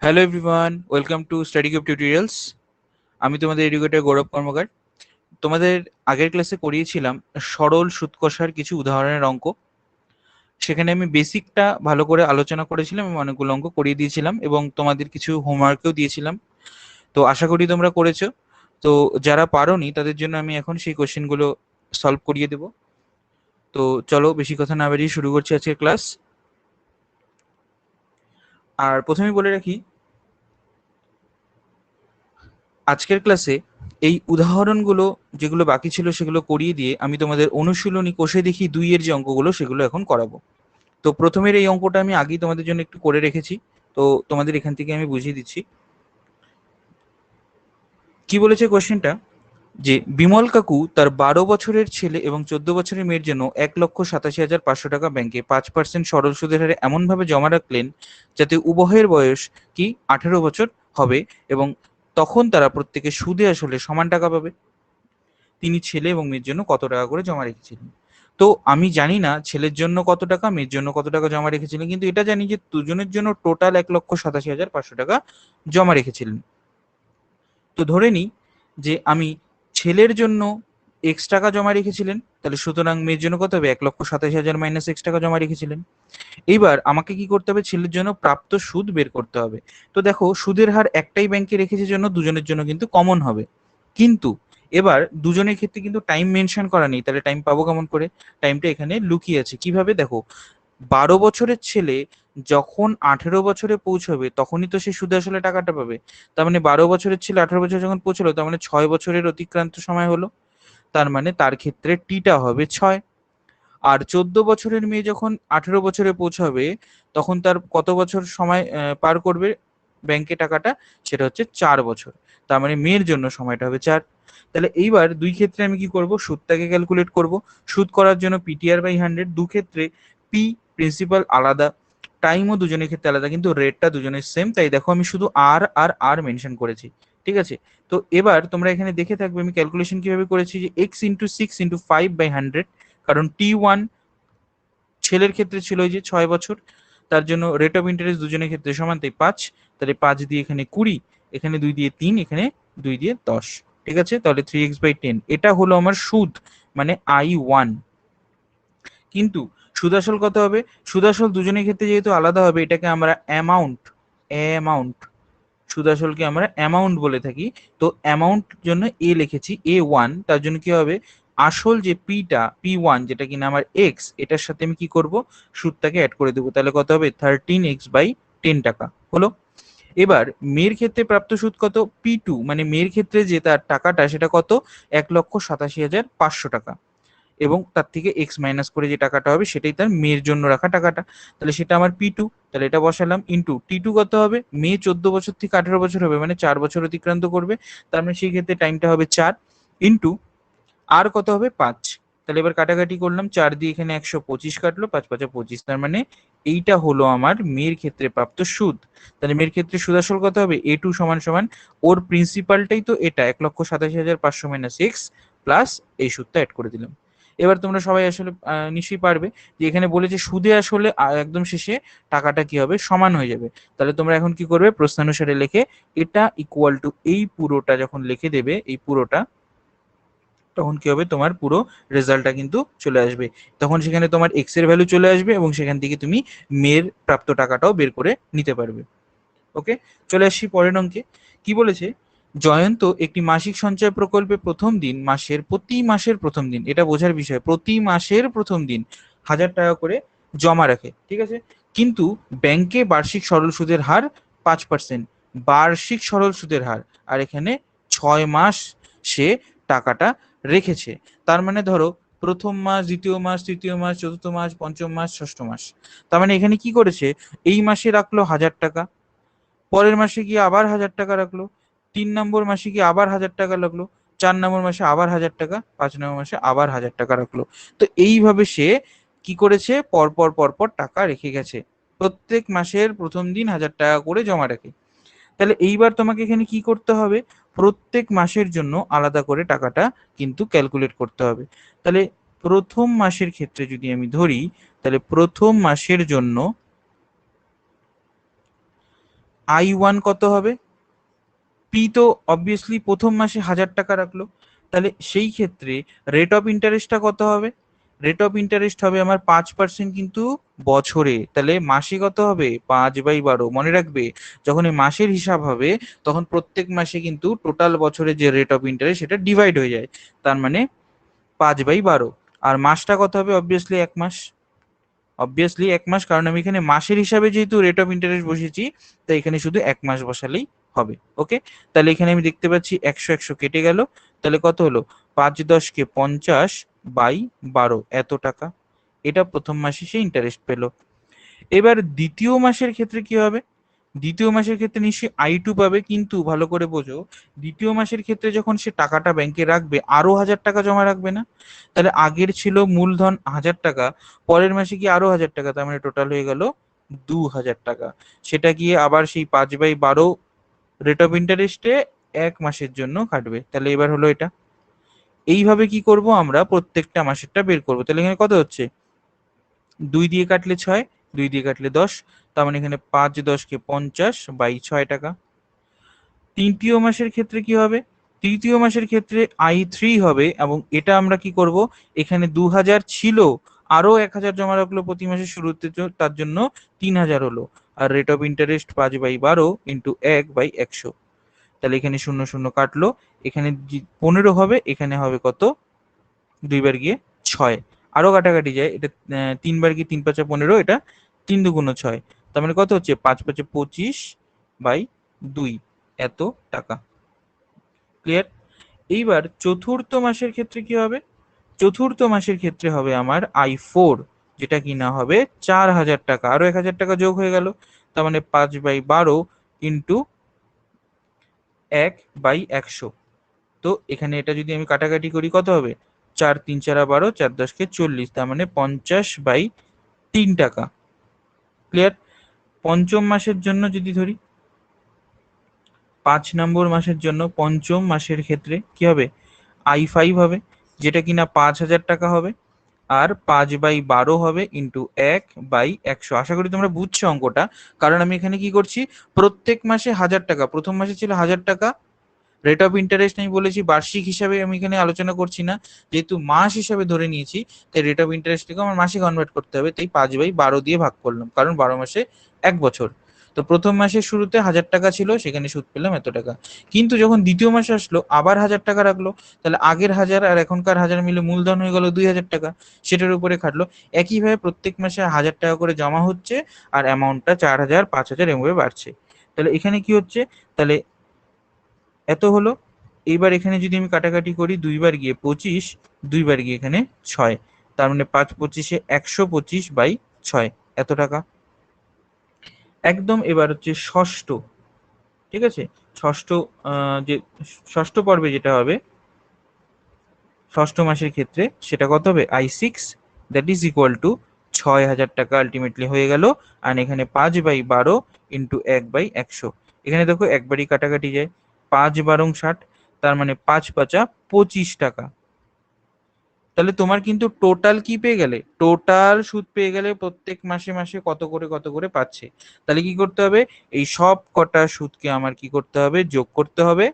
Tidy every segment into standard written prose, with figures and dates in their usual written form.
Hello everyone, welcome to study cube tutorials. আমি তোমাদের educator গৌরব কর্মকার। তোমাদের আগের ক্লাসে করিয়েছিলাম সরল সুদ কষার কিছু উদাহরণের অঙ্ক। সেখানে আমি বেসিকটা ভালো করে আলোচনা করেছিলাম এবং অনেকগুলো অঙ্ক করিয়ে দিয়েছিলাম এবং তোমাদের কিছু হোমওয়ার্কও দিয়েছিলাম। তো আশা করি তোমরা করেছো। তো যারা পারোনি তাদের জন্য আমি এখন সেই কোশ্চেনগুলো সলভ করিয়ে দেবো। তো চলো বেশি কথা না বাড়িয়ে শুরু করছি আজকের ক্লাস। আর প্রথমেই বলে রাখি, আজকের ক্লাসে এই উদাহরণগুলো যেগুলো বাকি ছিল সেগুলো করিয়ে দিয়ে আমি তোমাদের অনুশীলনী কোষে দেখি 2 এর যে অঙ্কগুলো সেগুলো এখন করাবো। তো প্রথমের এই অঙ্কটা আমি আগেই তোমাদের জন্য একটু করে রেখেছি, তো তোমাদের এখান থেকে আমি বুঝিয়ে দিচ্ছি। কি বলেছে কোশ্চেনটা, যে বিমল কাকু তার 12 বছরের ছেলে এবং 14 বছরের মেয়ের জন্য 1,87,500 টাকা ব্যাংকে 5% সরল সুদের হারে এমনভাবে জমা রাখলেন যাতে উভয়ের বয়স কি 18 বছর হবে এবং তখন তারা প্রত্যেকে সুদে আসলে সমান টাকা পাবে। তিনি ছেলে এবং মেয়ের জন্য কত টাকা করে জমা রেখেছিলেন। তো আমি জানি না ছেলের জন্য কত টাকা, মেয়ের জন্য কত টাকা জমা রেখেছিলেন, কিন্তু এটা জানি যে দুজনের জন্য টোটাল 1,87,500 টাকা জমা রেখেছিলেন। তো ধরে নিই যে আমি ছেলের জন্য এক্স টাকা জমা রেখেছিলেন, তাহলে সুতরাং মেয়ের জন্য কত হবে, 1,27,000 মাইনাস এক্স টাকা জমা রেখেছিলেন। এইবার আমাকে কি করতে হবে, ছেলের জন্য প্রাপ্ত সুদ বের করতে হবে। তো দেখো, সুদের হার একটাই ব্যাংকে রেখেছে জন্য দুজনের জন্য কিন্তু কমন হবে, কিন্তু এবার দুজনের ক্ষেত্রে কিন্তু টাইম মেনশন করা নেই, তাহলে টাইম পাবো কেমন করে? টাইমটা এখানে লুকিয়ে আছে কিভাবে, দেখো, 12 বছরের ছেলে যখন 18 বছরে পৌঁছবে তখনই তো সে সুদে আসলে টাকাটা পাবে। তার মানে 12 বছরের ছেলে 18 বছর যখন পৌঁছলো, তার মানে 6 বছরের অতিক্রান্ত সময় হলো। তার মানে তার ক্ষেত্রে টিটা হবে 6। আর 14 বছরের মেয়ে যখন 18 বছরে পৌঁছাবে তখন তার কত বছর সময় পার করবে ব্যাংকে টাকাটা, সেটা হচ্ছে 4 বছর। তার মানে মেয়ের জন্য সময়টা হবে 4। তাহলে এইবার দুই ক্ষেত্রে আমি কি করব, সুদটাকে ক্যালকুলেট করব। সুদ করার জন্য PTR/100, দু ক্ষেত্রে পি প্রিন্সিপাল আলাদা, টাইমও দুজনের ক্ষেত্রে আলাদা, কিন্তু রেটটা দুজনের সেম, তাই দেখো আমি শুধু আর আর আর মেনশন করেছি। ঠিক আছে, তো এবার তোমরা এখানে দেখে থাকবে আমি ক্যালকুলেশন কিভাবে করেছি, যে x × 6 × 5/100, কারণ T1 ছেলের ক্ষেত্রে ছিল ওই যে 6 বছর, তার জন্য রেট অফ ইন্টারেস্ট দুজনের ক্ষেত্রে সমান, তাই 5। তাহলে 5 দিয়ে এখানে 20, এখানে 2 দিয়ে 3, এখানে 2 দিয়ে 10। ঠিক আছে, তাহলে 3x/10 এটা হলো আমার সুদ, মানে I1। কিন্তু সুদ আসল কত হবে? সুদ আসল দুজনের ক্ষেত্রে যেহেতু আলাদা হবে, এটাকে আমরা অ্যামাউন্ট, সুদ আসলকে আমরা অ্যামাউন্ট বলে থাকি। তো অ্যামাউন্ট জন্য লিখেছি A1, তার জন্য কি হবে, আসল যে P1 যেটা কিনা আমার এক্স, এটার সাথে আমি কি করব, সুদটাকে অ্যাড করে দেবো, তাহলে কত হবে 13x/10 টাকা হলো। এবার মেয়ের ক্ষেত্রে প্রাপ্ত সুদ কত, P2, মানে মেয়ের ক্ষেত্রে যে তার টাকাটা সেটা কত, 1,87,500 টাকা, এবং তার থেকে এক্স মাইনাস করে যে টাকাটা হবে সেটাই তার মেয়ের জন্য রাখা টাকাটা, তাহলে সেটা আমার P2। তাহলে এটা বসালাম, ইন্টু T2 কত হবে, মেয়ে 14 বছর থেকে 18 বছর হবে, মানে 4 বছর অতিক্রান্ত করবে, তার মানে সেই ক্ষেত্রে টাইমটা হবে 4, ইন্টু আর কত হবে 5। তাহলে এবার কাটাকাটি করলাম, 4 দিয়ে এখানে 125 কাটলো, 5×5 = 25, তার মানে এইটা হলো আমার মেয়ের ক্ষেত্রে প্রাপ্ত সুদ। তাহলে মেয়ের ক্ষেত্রে সুদ আসল কত হবে, A2 সমান সমান ওর প্রিন্সিপালটাই তো এটা, 1,87,500 মাইনাস এক্স প্লাস এই সুদটা অ্যাড করে দিলাম। এবার তোমরা সবাই আসলে নিশ্চয়ই পারবে যে এখানে বলেছে সুদে আসলে একদম শেষে টাকাটা কি হবে, সমান হয়ে যাবে। তাহলে তোমরা এখন কি করবে, প্রশ্নানুসারে লিখে এটা ইকুয়াল টু এই পুরোটা যখন লিখে দেবে, এই পুরোটা, তখন কি হবে, তোমার পুরো রেজাল্টটা কিন্তু চলে আসবে। তখন সেখানে তোমার এক্স এর ভ্যালু চলে আসবে এবং সেখান থেকে তুমি মেয়ের প্রাপ্ত টাকাটাও বের করে নিতে পারবে। ওকে, চলে আসছি পরের অঙ্কে। কি বলেছে, জয়ন্ত একটি মাসিক সঞ্চয় প্রকল্পে প্রথম দিন প্রতি মাসের প্রথম দিন, এটা বোঝার বিষয়, প্রতি মাসের প্রথম দিন 1,000 টাকা করে জমা রাখে। ঠিক আছে, কিন্তু ব্যাংকে বার্ষিক সরল সুদের হার 5%, বার্ষিক সরল সুদের হার, আর এখানে 6 মাস সে টাকাটা রেখেছে। তার মানে ধরো প্রথম মাস, দ্বিতীয় মাস, তৃতীয় মাস, চতুর্থ মাস, পঞ্চম মাস, ষষ্ঠ মাস। তার মানে এখানে কি করেছে, এই মাসে রাখলো 1,000 টাকা, পরের মাসে গিয়ে আবার 1,000 টাকা রাখলো, 3 নম্বর মাসে গিয়ে আবার 1,000 টাকা রাখলো, 4 নম্বর মাসে আবার 1,000 টাকা, 5 নম্বর মাসে আবার 1,000 টাকা রাখলো। তো এইভাবে সে কি করেছে, পরপর পরপর টাকা রেখে গেছে, প্রত্যেক মাসের প্রথম দিন 1,000 টাকা করে জমা রাখে। তাহলে এইবার তোমাকে এখানে কি করতে হবে, প্রত্যেক মাসের জন্য আলাদা করে টাকাটা কিন্তু ক্যালকুলেট করতে হবে। তাহলে প্রথম মাসের ক্ষেত্রে যদি আমি ধরি, তাহলে প্রথম মাসের জন্য I1 কত হবে? পি তো অবভিয়াসলি প্রথম মাসে 1000 টাকা রাখলো, তাহলে সেই ক্ষেত্রে রেট অফ ইন্টারেস্টটা কত হবে? রেট অফ ইন্টারেস্ট হবে আমার 5% কিন্তু বছরে, তাহলে মাসে কত হবে? 5/12। মনে রাখবে, যখন এই মাসের হিসাব হবে তখন প্রত্যেক মাসে কিন্তু টোটাল বছরে যে রেট অফ ইন্টারেস্ট সেটা ডিভাইড হয়ে যায়, তার মানে 5/12। আর মাসটা কত হবে? অবভিয়াসলি 1 মাস। অবভিয়াসলি 1 মাস, কারণ আমি এখানে মাসের হিসাবে যেহেতু রেট অফ ইন্টারেস্ট বসেছি, তাই এখানে শুধু 1 মাস বসালেই হবে। ওকে, তাহলে এখানে আমি দেখতে পাচ্ছি 100 100 কেটে গেল, তাহলে কত হলো? 5×10 = 50/12, এত টাকা। এটা প্রথম মাসে সে ইন্টারেস্ট পেলো। এবার দ্বিতীয় মাসের ক্ষেত্রে কি হবে? দ্বিতীয় মাসের ক্ষেত্রে নিশ্চয়ই I2 পাবে, কিন্তু ভালো করে বোঝো, দ্বিতীয় মাসের ক্ষেত্রে যখন সে টাকাটা ব্যাংকে রাখবে আরো 1000 টাকা জমা রাখবে না? তাহলে আগের ছিল মূলধন 1000 টাকা, পরের মাসে কি আরো 1000 টাকা, তার মানে টোটাল হয়ে গেল 2000 টাকা। সেটা গিয়ে আবার সেই 5/12 রেট অফ ইন্টারেস্টে 1 মাসের জন্য কাটবে। তাহলে এবার হলো এটা। এইভাবে কি করব আমরা? প্রত্যেকটা মাসেরটা বের করবো। তাহলে এখানে কত হচ্ছে? 2 দিয়ে কাটলে 6, 2 দিয়ে কাটলে 10, তার মানে এখানে 5×10 = 50/6 টাকা। তৃতীয় মাসের ক্ষেত্রে কি হবে? তৃতীয় মাসের ক্ষেত্রে I3 হবে, এবং এটা আমরা কি করব? এখানে 2000 ছিল, আরো 1000 জমা রাখলো প্রতি মাসের শুরুতে, তার জন্য 3000 হলো। আর রেট অফ ইন্টারেস্ট 5/12 ইন্টু 1/100, তাহলে এখানে 0 0 কাটলো, এখানে 15 হবে, এখানে হবে কত? 2 বার গিয়ে 6, আরো কাটাকাটি যায়, এটা 3 বার গিয়ে 3×5 = 15, এটা 3×2 = 6, তার মানে কত হচ্ছে? 5×5 = 25/2, এত টাকা। ক্লিয়ার? এইবার চতুর্থ মাসের ক্ষেত্রে কি হবে? চতুর্থ মাসের ক্ষেত্রে হবে আমার I4, যেটা কিনা হবে 4000 টাকা, আরো 1000 টাকা যোগ হয়ে গেল, তার মানে 5/12 ইন্টু 1/100। তো এখানে এটা যদি আমি কাটাকাটি করি কত হবে? 4 3 4 12, 4 10 = 40, তার মানে 50/3 টাকা। ক্লিয়ার? পঞ্চম মাসের জন্য যদি ধরি, 5 নম্বর মাসের জন্য পঞ্চম মাসের ক্ষেত্রে কি হবে? I5 হবে, যেটা কিনা 5000 টাকা হবে, আর 5/12 হবে ইন্টু 1/100। আশা করি তোমরা বুঝছো অঙ্কটা, কারণ আমি এখানে কি করছি? প্রত্যেক মাসে 1000 টাকা, প্রথম মাসে ছিল 1000 টাকা, রেট অফ ইন্টারেস্ট আমি বলেছি বার্ষিক হিসাবে আমি এখানে আলোচনা করছি না, যেহেতু মাস হিসাবে ধরে নিয়েছি, তাই রেট অফ ইন্টারেস্টকে আমার মাসে কনভার্ট করতে হবে, তাই 5/12 দিয়ে ভাগ করলাম, কারণ 12 মাসে 1 বছর। তো প্রথম মাসের শুরুতে 1000 টাকা ছিল, সেখানে সুদ পেলাম এত টাকা। কিন্তু যখন দ্বিতীয় মাসে আসলো আবার 1000 টাকা রাখলো, তাহলে আগের 1000 আর এখনকার 1000 মিলে মূলধন হয়ে গেল 2000 টাকা, সেটার উপরে খাটলো। একইভাবে প্রত্যেক মাসে 1000 টাকা করে জমা হচ্ছে, আর অ্যামাউন্টটা 4000 5000 এভাবে বাড়ছে। তাহলে এখানে কি হচ্ছে? তাহলে এত হলো। এইবার এখানে যদি আমি কাটাকাটি করি, 2 বার গিয়ে 25, 2 বার গিয়ে এখানে 6, তার মানে 5×25 = 125/6, এত টাকা। একদম। এবার হচ্ছে ষষ্ঠ, ঠিক আছে? ষষ্ঠ, যে ষষ্ঠ পর্বে যেটা হবে, ষষ্ঠ মাসের ক্ষেত্রে সেটা কত হবে? I6, that is equal two 6000 টাকা আলটিমেটলি হয়ে গেল। আর এখানে 5/12 ইন্টু 1/100, এখানে দেখো একবারই কাটাকাটি যায়, 5 × 12 = 60, তার মানে 5×5 = 25 টাকা। তাহলে তোমার কিন্তু টোটাল কি পেয়ে গেলে? টোটাল সুদ পেয়ে গেলে, প্রত্যেক মাসে মাসে কত করে কত করে পাচ্ছে। তাহলে কি করতে হবে? এই সব কটা সুদকে আমার কি করতে হবে? যোগ করতে হবে।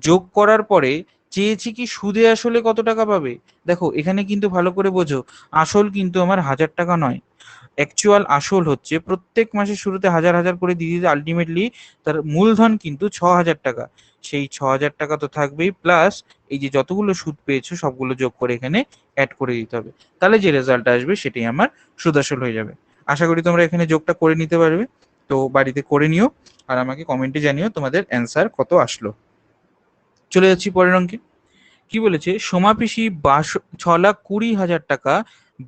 যোগ করার পরে চেয়েছি কি সুদে আসলে কত টাকা পাবে। দেখো এখানে কিন্তু ভালো করে বোঝো, আসল কিন্তু আমার 1000 টাকা নয়, অ্যাকচুয়াল আসল হচ্ছে প্রত্যেক মাসের শুরুতে 1000 1000 করে দিয়ে দিতে আলটিমেটলি তার মূলধন কিন্তু 6000 টাকা। সেই 6000 টাকা তো থাকবেই, প্লাস এই যে যতগুলো সুদ পেয়েছো সবগুলো যোগ করে এখানে অ্যাড করে দিতে হবে, তাহলে যে রেজাল্ট আসবে সেটাই আমার সুদ আসল হয়ে যাবে। আশা করি তোমরা এখানে যোগটা করে নিতে পারবে। তো বাড়িতে করে নিও, আর আমাকে কমেন্টে জানিও তোমাদের অ্যান্সার কত আসলো। চলে যাচ্ছি পরের অঙ্কে। কি বলেছে? সোমাপিসি 6,20,000 টাকা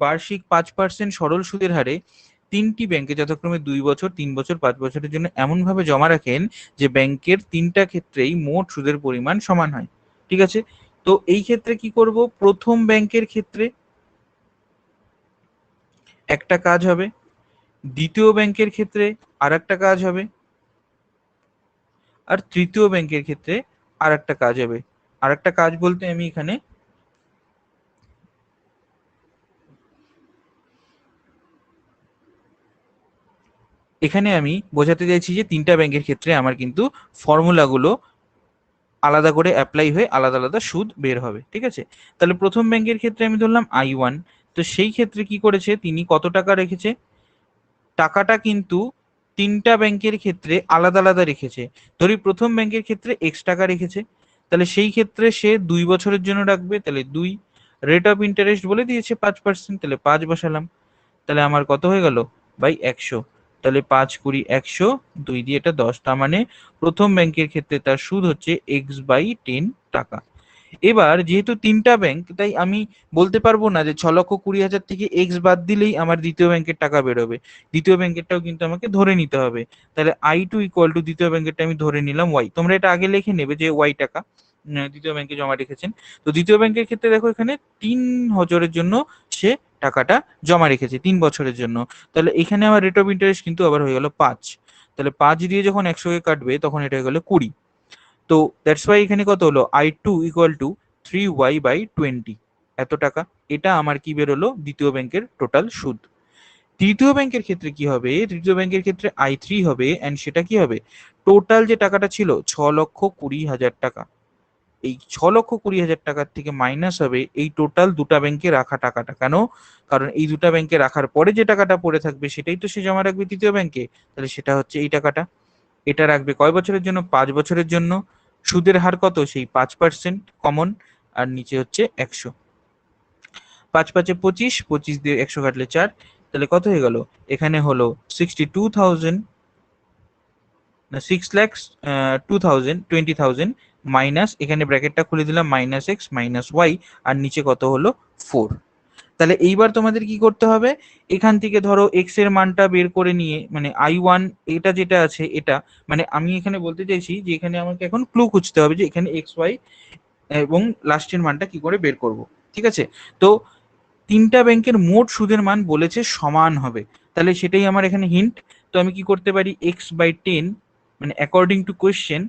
বার্ষিক 5% সরল সুদের হারে 3টি ব্যাংকে যথাক্রমে 2 বছর, 3 বছর, 5 বছরের জন্য এমনভাবে জমা রাখেন যে ব্যাংকের 3টা ক্ষেত্রেই মোট সুদের পরিমাণ সমান হয়। ঠিক আছে? তো এই ক্ষেত্রে কি করব? প্রথম ব্যাংকের ক্ষেত্রে একটা কাজ হবে, দ্বিতীয় ব্যাংকের ক্ষেত্রে আর একটা কাজ হবে, আর তৃতীয় ব্যাংকের ক্ষেত্রে আর একটা কাজ হবে। আর একটা কাজ বলতে আমি এখানে এখানে আমি বোঝাতে চাইছি যে তিনটা ব্যাংকের ক্ষেত্রে আমার কিন্তু ফর্মুলাগুলো আলাদা করে অ্যাপ্লাই হয়ে আলাদা আলাদা সুদ বের হবে, ঠিক আছে? তাহলে প্রথম ব্যাংকের ক্ষেত্রে আমি ধরলাম I1, তো সেই ক্ষেত্রে কি করেছে, তিনি কত টাকা রেখেছে, টাকাটা কিন্তু তিনটা ব্যাংকের ক্ষেত্রে আলাদা আলাদা রেখেছে। ধরি প্রথম ব্যাংকের ক্ষেত্রে এক্স টাকা রেখেছে, তাহলে সেই ক্ষেত্রে সে 2 বছরের জন্য রাখবে, তাহলে 2, রেট অফ ইন্টারেস্ট বলে দিয়েছে 5%, তাহলে 5 বসালাম, তাহলে আমার কত হয়ে গেল বাই 100, তাহলে 5×20=100, 2 দিয়ে এটা 10, তার মানে প্রথম ব্যাংকের ক্ষেত্রে তার সুদ হচ্ছে x/10 টাকা। এবার যেহেতু তিনটা ব্যাংক, তাই আমি বলতে পারবো না যে 6,20,000 থেকে এক্স বাদ দিলেই আমার দ্বিতীয় ব্যাংকের টাকা বেরোবে, দ্বিতীয় ব্যাংকেরটাও কিন্তু আমাকে ধরে নিতে হবে। তাহলে I2 = দ্বিতীয় ব্যাংকেরটা আমি ধরে নিলাম y, তোমরা এটা আগে লিখে নেবে যে y টাকা দ্বিতীয় ব্যাংকে জমা রেখেছেন। তো দ্বিতীয় ব্যাংকের ক্ষেত্রে দেখো এখানে 3 বছরের জন্য সে টাকাটা জমা রেখেছে, 3 বছরের জন্য। তাহলে এখানে আমার রেট অফ ইন্টারেস্ট কিন্তু আবার হয়ে গেল 5, তাহলে 5 দিয়ে যখন 100কে কাটবে তখন এটা হয়ে গেল 20। তো দ্যাটস ওয়াই এখানে কত হলো, I2 = 3y/20, এত টাকা। এটা আমার কি বেরোলো, দ্বিতীয় ব্যাংকের টোটাল সুদ। তৃতীয় ব্যাংকের ক্ষেত্রে কি হবে, তৃতীয় ব্যাংকের ক্ষেত্রে I3 হবে, এন্ড সেটা কি হবে, টোটাল যে টাকাটা ছিল 6,20,000 টাকা, এই 6,20,000 টাকার থেকে মাইনাস হবে এই টোটাল দুটা ব্যাংকে রাখা টাকাটা। কেন? কারণ এই দুটা ব্যাংকে রাখার পরে যে টাকাটা পড়ে থাকবে সেটাই তো সে জমা রাখবে তৃতীয় ব্যাংকে, তাহলে সেটা হচ্ছে এই টাকাটা। এটা রাখবে কয় বছরের জন্য, 5 বছরের জন্য। সুদের হার কত, সেই 5% কমন, আর নিচে হচ্ছে 100। 5×5 = 25, 25 দিয়ে 100 কাটলে 4, তাহলে কত হয়ে গেল, এখানে হলো 62,000, না 6,20,000 মাইনাস, এখানে ব্র্যাকেটটা খুলে দিলাম -x - y, আর নিচে কত হলো 4। তাহলে এইবার তোমাদের কি করতে হবে, এখান থেকে ধরো এক্স এর মানটা বের করে নিয়ে, মানে I1 এটা যেটা আছে এটা, মানে আমি এখানে বলতে চাইছি যে এখানে আমাকে এখন ক্লু খুঁজতে হবে যে এখানে XY এবং লাস্টের মানটা কি করে বের করব, ঠিক আছে? তো তিনটা ব্যাংকের মোট সুদের মান বলেছে সমান হবে, তাহলে সেটাই আমার এখানে হিন্ট। তো আমি কি করতে পারি, x/10, মানে অ্যাকর্ডিং টু কোয়েশ্চেন,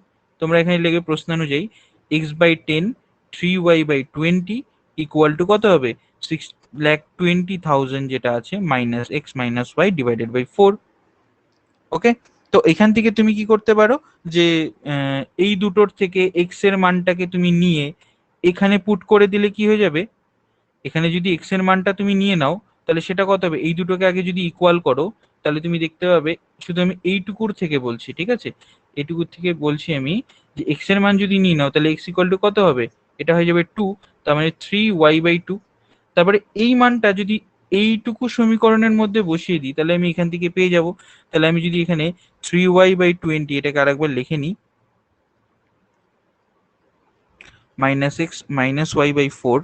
তোমরা এখানে লেগে প্রশ্ন অনুযায়ী x/10 3y/20 = কত হবে, 6,20,000 যেটা আছে -x - y/4। ওকে, তো এখান থেকে তুমি কি করতে পারো যে এই দুটোর থেকে এক্স এর মানটাকে তুমি নিয়ে এখানে পুট করে দিলে কি হয়ে যাবে, এখানে যদি এক্স এর মানটা তুমি নিয়ে নাও তাহলে সেটা কত হবে, এই দুটোকে আগে যদি ইকুয়াল করো তাহলে তুমি দেখতে পাবে, শুধু আমি এইটুকুর থেকে বলছি, ঠিক আছে, এইটুকুর থেকে বলছি আমি, যে এক্স এর মান যদি নিয়ে নাও তাহলে x = কত হবে, এটা হয়ে যাবে 2, তার মানে 3y/2। তারপরে এই মানটা যদি এইটুকু সমীকরণের মধ্যে বসিয়ে দিই তাহলে আমি এখান থেকে পেয়ে যাব। তাহলে আমি যদি এখানে 3y/20, এটাকে আরেকবার লিখে নিই, -x - y/4,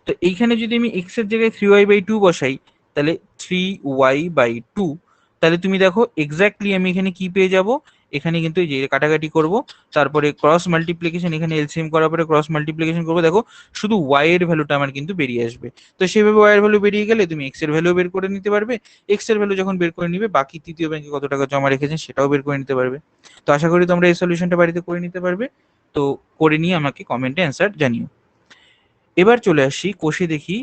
তো এইখানে যদি আমি x এর জায়গায় 3y/2 বসাই তাহলে 3y/2, তাহলে তুমি দেখো এক্স্যাক্টলি আমি এখানে কি পেয়ে যাব, এখানে কিন্তু এই যে কাটাকাটি করব, তারপরে ক্রস মাল্টিপ্লিকেশন, এখানে এলসিএম করার পরে ক্রস মাল্টিপ্লিকেশন করবো, দেখো শুধু y এর ভ্যালুটা আমার কিন্তু বেরিয়ে আসবে। তো সেভাবে y এর ভ্যালু বেরিয়ে গেলে তুমি x এর ভ্যালু বের করে নিতে পারবে, x এর ভ্যালু যখন বের করে নিবে বাকি তৃতীয় ব্যাংকে কত টাকা জমা রেখেছেন সেটাও বের করে নিতে পারবে। তো আশা করি তোমরা এই সলিউশনটা বাড়িতে করে নিতে পারবে। তো করে নিয়ে আমাকে কমেন্টে অ্যান্সার জানিও। এবার চলে আসি কোষে দেখি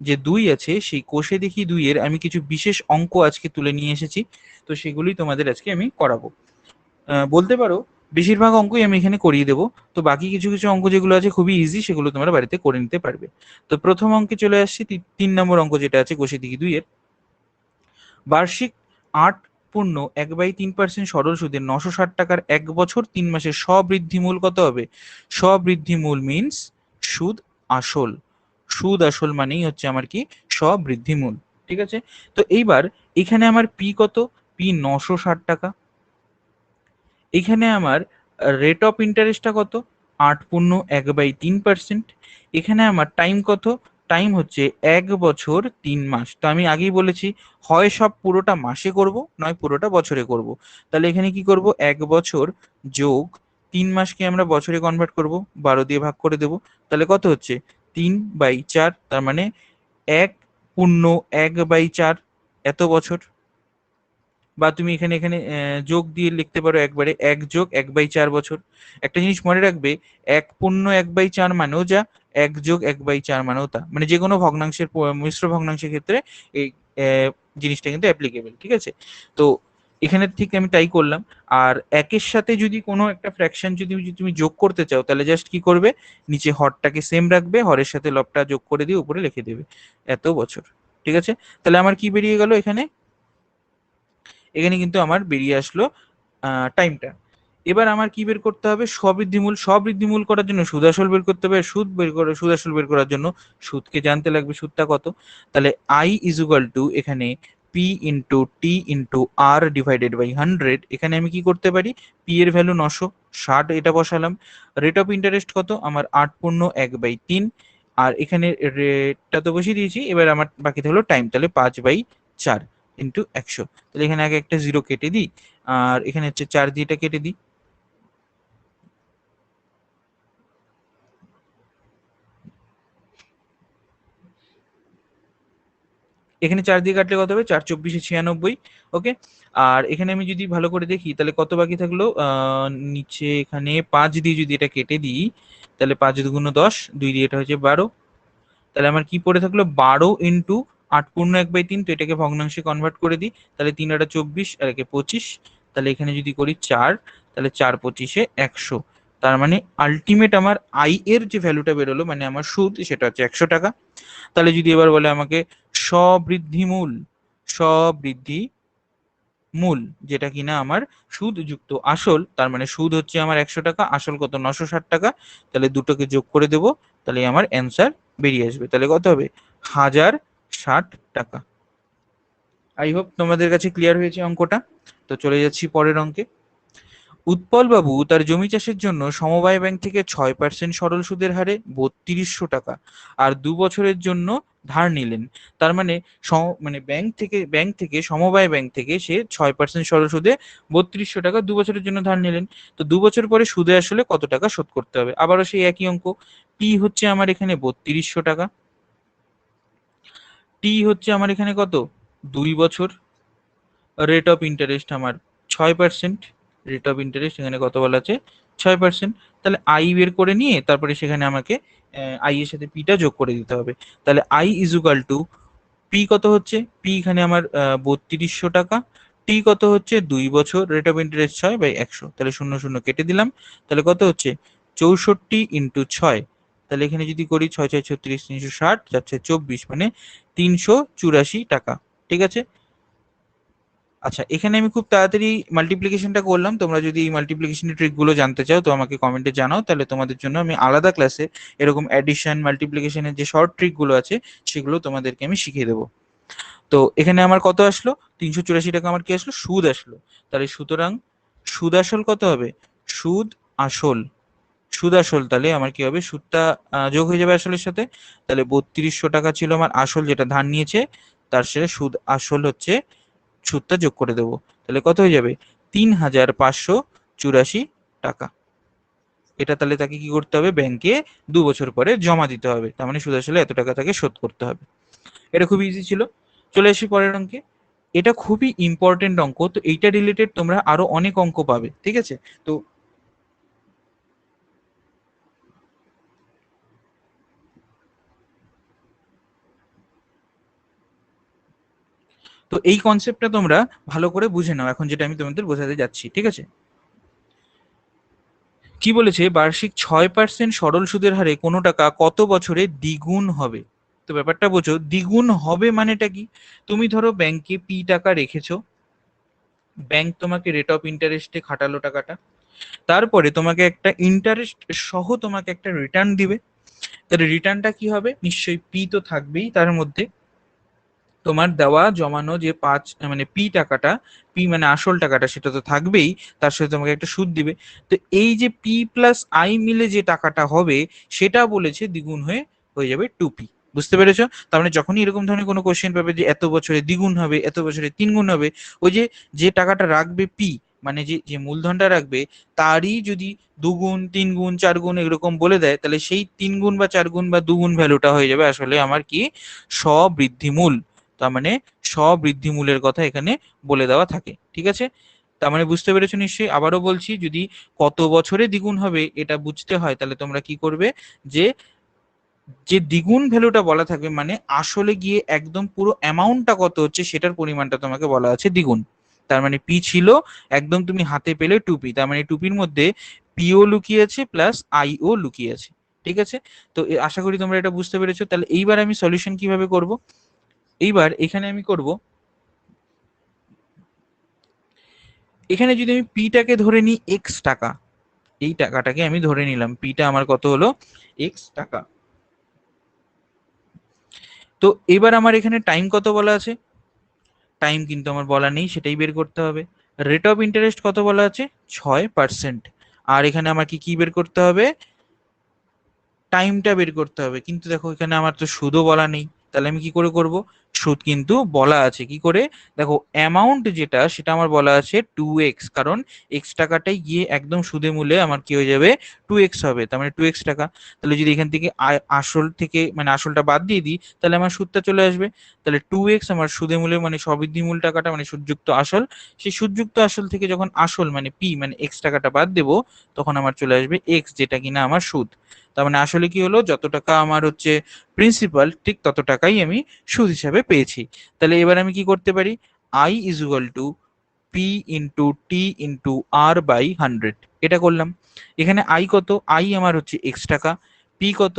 যে 2 আছে, সেই কোষে দেখি 2 এর আমি কিছু বিশেষ অঙ্ক আজকে তুলে নিয়ে এসেছি, তো সেগুলোই তোমাদের আজকে আমি করাবো। বলতে পারো বেশিরভাগ অঙ্কই আমি এখানে করিয়ে দেবো, তো বাকি কিছু কিছু অঙ্ক যেগুলো আছে খুবই ইজি, সেগুলো তোমরা বাড়িতে করে নিতে পারবে। তো প্রথম অঙ্কে চলে আসছি, 3 নম্বর অঙ্ক যেটা আছে কোষে দেখি 2 এর, বার্ষিক 8.1/3% সরল সুদে 960 টাকার 1 বছর 3 মাসের স্ববৃদ্ধিমূল কত হবে? স্ববৃদ্ধিমূল মিন্স সুদ আসল, সুদ আসল মানেই হচ্ছে আমার কি, স্ববৃদ্ধিমূল, ঠিক আছে? তো এইবার এখানে আমার পি কত, পি 960 টাকা, এখানে আমার রেট অফ ইন্টারেস্টটা কত, 8.1/3%, এখানে আমার টাইম কত, টাইম হচ্ছে 1 বছর 3 মাস। তো আমি আগেই বলেছি হয় সব পুরোটা মাসে করব নয় পুরোটা বছরে করব। তাহলে এখানে কি করব, 1 বছর যোগ 3 মাসকে আমরা বছরে কনভার্ট করব, 12 দিয়ে ভাগ করে দেব, তাহলে কত হচ্ছে 3/4, তার মানে 1.1/4 এত বছর। বা তুমি এখানে এখানে যোগ দিয়ে লিখতে পারো একবারে, 1+1/4 বছর। একটা জিনিস মনে রাখবে, 1.1/4 মানেও যা, 1+1/4 মানেও তা, মানে যে কোনো ভগ্নাংশের মিশ্র ভগ্নাংশের ক্ষেত্রে এই জিনিসটা কিন্তু অ্যাপ্লিকেবল, ঠিক আছে? তো এখানে ঠিক আমি তাই করলাম। আর একের সাথে যদি কোনো একটা ফ্র্যাকশন যদি তুমি যোগ করতে চাও, তাহলে জাস্ট কি করবে, নিচে হরটাকে সেম রাখবে, হরের সাথে লবটা যোগ করে দিয়ে উপরে লিখে দেবে এত বছর। ঠিক আছে, তাহলে আমার কি বেরিয়ে গেল এখানে, এখানে কিন্তু আমার বেরিয়ে আসলো টাইমটা। এবার আমার কি বের করতে হবে, স্ববৃদ্ধিমূল। স্ববৃদ্ধিমূল করার জন্য সুদ আসল বের করতে হবে, সুদ বের করে সুদ আসল বের করার জন্য সুদকে জানতে লাগবে সুদটা কত। তাহলে আই ইজ ইকুয়াল টু এখানে P into T into R divided by 100। এখানে আমি কি করতে পারি, পি এর ভ্যালু 960, এটা বসালাম। রেট অফ ইন্টারেস্ট কত আমার 8 × 1/3। আর এখানে রেটটা তো বসিয়ে দিয়েছি, এবার আমার বাকি থাকলো টাইম, তাহলে 5/4 ইন্টু 100। তাহলে এখানে আগে একটা জিরো কেটে দিই, আর এখানে হচ্ছে 4 দিয়ে এটা কেটে দিই। এখানে 4 দিয়ে কাটলে কত হবে, 4×4 = 96। ওকে, আর এখানে আমি যদি ভালো করে দেখি তাহলে কত বাকি থাকলো, নিচে এখানে 5 দিয়ে যদি এটা কেটে দিই, তাহলে 5×2 = 10, 2 দিয়ে এটা হচ্ছে 12। তাহলে আমার কি পড়ে থাকলো, 12 ইন্টু 8 × 1/3। তো এটাকে ভগ্নাংশে কনভার্ট করে দিই, তাহলে 3 × 8 = 24, আর একে 25। তাহলে এখানে যদি করি 4, তাহলে 4×25 = 100। তার মানে আলটিমেট আমার আই এর যে ভ্যালুটা বেরোলো, মানে আমার সুদ, সেটা হচ্ছে 100 টাকা। তাহলে যদি এবার বলে আমাকে স্ববৃদ্ধিমূল, স্ববৃদ্ধি মূল, যেটা কিনা আমার সুদ যুক্ত আসল, তার মানে সুদ হচ্ছে আমার 100 টাকা, আসল কত 960 টাকা, তাহলে দুটোকে যোগ করে দেব, তাহলে আমার অ্যান্সার বেরিয়ে আসবে। তাহলে কত হবে, 1060 টাকা। আই হোপ তোমাদের কাছে ক্লিয়ার হয়েছে অঙ্কটা। তো চলে যাচ্ছি পরের অঙ্কে। উৎপল বাবু তার জমি চাষের জন্য সমবায় ব্যাংক থেকে 6% সরল সুদের হারে 3200 টাকা আর 2 বছরের জন্য ধার নিলেন। তার মানে মানে ব্যাংক থেকে সমবায় ব্যাংক থেকে সে 6% সরল সুদে 3200 টাকা 2 বছরের জন্য ধার নিলেন। তো 2 বছর পরে সুদে আসলে কত টাকা শোধ করতে হবে, আবারও সেই একই অঙ্ক। পি হচ্ছে আমার এখানে 3200 টাকা, টি হচ্ছে আমার এখানে কত, 2 বছর, রেট অফ ইন্টারেস্ট আমার 6%। রেট অফ ইন্টারেস্ট এখানে কত বলা আছে, 6%। তাহলে আই বের করে নিয়ে তারপরে সেখানে আমাকে আই এর সাথে পিটা যোগ করে দিতে হবে। তাহলে I is equal to P কত হচ্ছে, পি এখানে আমার 3200 টাকা, টি কত হচ্ছে 2 বছর, রেট অফ ইন্টারেস্ট 6/100। তাহলে 0 0 কেটে দিলাম, তাহলে কত হচ্ছে 64 × 6। তাহলে এখানে যদি করি 6×6 = 36, 360, 4×4 = 24, মানে 384 টাকা। ঠিক আছে, আচ্ছা এখানে আমি খুব তাড়াতাড়ি মাল্টিপ্লিকেশনটা করলাম। তোমরা যদি এই মাল্টিপ্লিকেশনের ট্রিকগুলো জানতে চাও তো আমাকে কমেন্টে জানাও, তাহলে তোমাদের জন্য আমি আলাদা ক্লাসে এরকম অ্যাডিশন মাল্টিপ্লিকেশনের যে শর্ট ট্রিকগুলো আছে সেগুলো তোমাদেরকে আমি শিখিয়ে দেবো। তো এখানে আমার কত আসলো, 384 টাকা আমার কি আসলো, সুদ আসলো। তাহলে সুতরাং সুদ আসল কত হবে, সুদ আসল, সুদ আসল, তাহলে আমার কি হবে, সুদটা যোগ হয়ে যাবে আসলের সাথে। তাহলে 3200 টাকা ছিল আমার আসল যেটা ধার নিয়েছে, তার সাথে সুদ আসল হচ্ছে, সুদটা যোগ করে দেবো, তাহলে কত হয়ে যাবে, 3584 টাকা। এটা তাহলে তাকে কি করতে হবে, ব্যাংকে 2 বছর পরে জমা দিতে হবে, তার মানে সুদ আসলে এত টাকা তাকে শোধ করতে হবে। এটা খুবই ইজি ছিল। চলে আসি পরের অঙ্কে। এটা খুবই ইম্পর্টেন্ট অঙ্ক, তো এইটা রিলেটেড তোমরা আরো অনেক অঙ্ক পাবে, ঠিক আছে। তো তো এই কনসেপ্টটা তোমরা ভালো করে বুঝে নাও এখন, যেটা আমি তোমাদের বোঝাতে যাচ্ছি, ঠিক আছে। কি বলেছে, বার্ষিক 6% সরল সুদের হারে কোনো টাকা কত বছরে দ্বিগুণ হবে। তো ব্যাপারটা বোঝো, দ্বিগুণ হবে মানেটা কি। তুমি ধরো ব্যাংকে পি টাকা রেখেছো, ব্যাংক তোমাকে রেট অফ ইন্টারেস্টে খাটালো টাকাটা, তারপরে তোমাকে একটা ইন্টারেস্ট সহ তোমাকে একটা রিটার্ন দিবে। তাহলে রিটার্নটা কি হবে, নিশ্চয়ই পি তো থাকবেই তার মধ্যে, তোমার দেওয়া জমানো যে মানে পি টাকাটা, পি মানে আসল টাকাটা সেটা তো থাকবেই, তার সাথে তোমাকে একটা সুদ দিবে। তো এই যে পি প্লাস আই মিলে যে টাকাটা হবে, সেটা বলেছে দ্বিগুণ হয়ে হয়ে যাবে 2p। বুঝতে পেরেছো, তার মানে যখনই এরকম ধরনের কোনো কোশ্চেন পাবে যে এত বছরে দ্বিগুণ হবে, এত বছরে 3 গুণ হবে, ওই যে যে টাকাটা রাখবে পি, মানে যে যে মূলধনটা রাখবে, তারই যদি 2 গুণ 3 গুণ 4 গুণ এরকম বলে দেয়, তাহলে সেই 3 গুণ বা 4 গুণ বা 2 গুণ ভ্যালুটা হয়ে যাবে আসলে আমার কি, স্ববৃদ্ধিমূল। তার মানে স্ববৃদ্ধিমূলের কথা এখানে বলে দেওয়া থাকে, ঠিক আছে। তার মানে বুঝতে পেরেছো নিশ্চয়ই। আবারও বলছি, যদি কত বছরে দ্বিগুণ হবে এটা বুঝতে হয়, তাহলে তোমরা কি করবে, যে যে দ্বিগুণ ভ্যালুটা বলা থাকবে, মানে আসলে গিয়ে একদম পুরো অ্যামাউন্টটা কত হচ্ছে সেটার পরিমাণটা তোমাকে বলা আছে দ্বিগুণ। তার মানে পি ছিল, একদম তুমি হাতে পেলে টুপি, তার মানে টুপির মধ্যে পিও লুকিয়ে আছে প্লাস আইও লুকিয়ে আছে। ঠিক আছে, তো আশা করি তোমরা এটা বুঝতে পেরেছো। তাহলে এইবার আমি সলিউশন কিভাবে করব, এইবার এখানে আমি করব, এখানে যদি আমি পিটাকে ধরে নিই এক্স টাকা, এই টাকাটাকে আমি ধরে নিলাম, পিটা আমার কত হলো এক্স টাকা। তো এবার আমার এখানে টাইম কত বলা আছে, টাইম কিন্তু আমার বলা নেই, সেটাই বের করতে হবে। রেট অফ ইন্টারেস্ট কত বলা আছে, 6%। আর এখানে আমার কি কি বের করতে হবে, টাইমটা বের করতে হবে। কিন্তু দেখো এখানে আমার তো সুদও বলা নেই, তাহলে আমি কি করে করব, সুদ কিন্তু বলা আছে। কি করে, দেখো অ্যামাউন্ট যেটা সেটা আমার বলা আছে 2x, কারণ এক্স টাকাটাই গিয়ে একদম সুদে মূলে আমার কি হয়ে যাবে 2x হবে, তার মানে 2x টাকা। তাহলে যদি এখান থেকে আসল থেকে মানে আসলটা বাদ দিয়ে দিই তাহলে আমার সুদটা চলে আসবে। তাহলে 2x আমার সুদে মূলে মানে সবৃদ্ধি মূল টাকাটা মানে সুদযুক্ত আসল, সেই সুদযুক্ত আসল থেকে যখন আসল মানে পি মানে এক্স টাকাটা বাদ দেবো তখন আমার চলে আসবে এক্স, যেটা কিনা আমার সুদ। তার মানে আসলে কি হলো, যত টাকা আমার হচ্ছে প্রিন্সিপাল ঠিক তত টাকাই আমি সুদ হিসাবে পেয়েছি। তাহলে এবার আমি কি করতে পারি, I is equal to P into T into R by 100, এটা করলাম। এখানে আই কত, আই আমার হচ্ছে এক্স টাকা, পি কত,